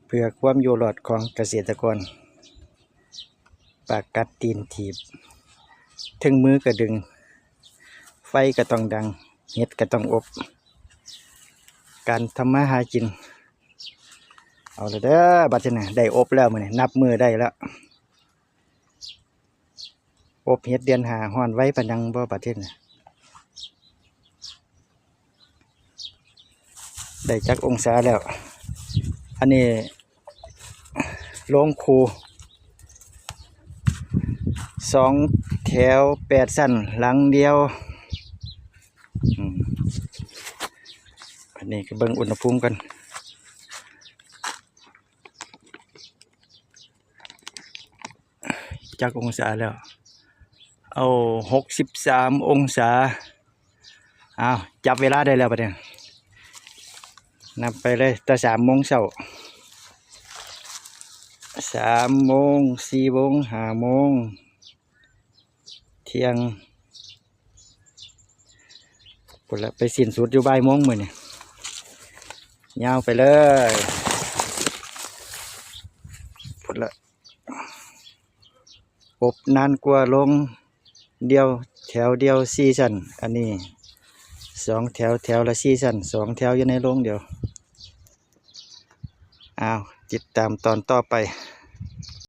เพื่อความอยู่รอดของเกษตรกรปากกัดตีนถีบถึงมือก็ดึงไฟก็ต้องดังเห็ดก็ต้องอบการทำมาหากินเอาเลยเด้อบัดนี้ได้อบแล้วมื้อนี้นับมือได้แล้วอบเห็ดเดือน5ฮ้อนไว้ปานยังบ่บัดนี้ได้จักองศาแล้วอันนี้โรงครู2 แถว 8 ชั้นหลังเดียวอันนี้ก็เบิ่งอุณหภูมิกันจักองศาแล้วเอา63 องศาอ้าวจับเวลาได้แล้วบัดนี้นับไปเลยตั้ง3 โมงเช้า3 โมง 4 โมง 5 โมงเที่ยงพุ่นละไปสิ้นสุดอยู่บ่ายโมงมื้อนี้ยาวไปเลยพุ่นละอบนานกว่าลงเดียวแถวเดียว4 ชั้นอันนี้2 แถวแถวละ4 ชั้น2 แถวอยู่ในโรงเดียวอ้าวติดตามตอนต่อไป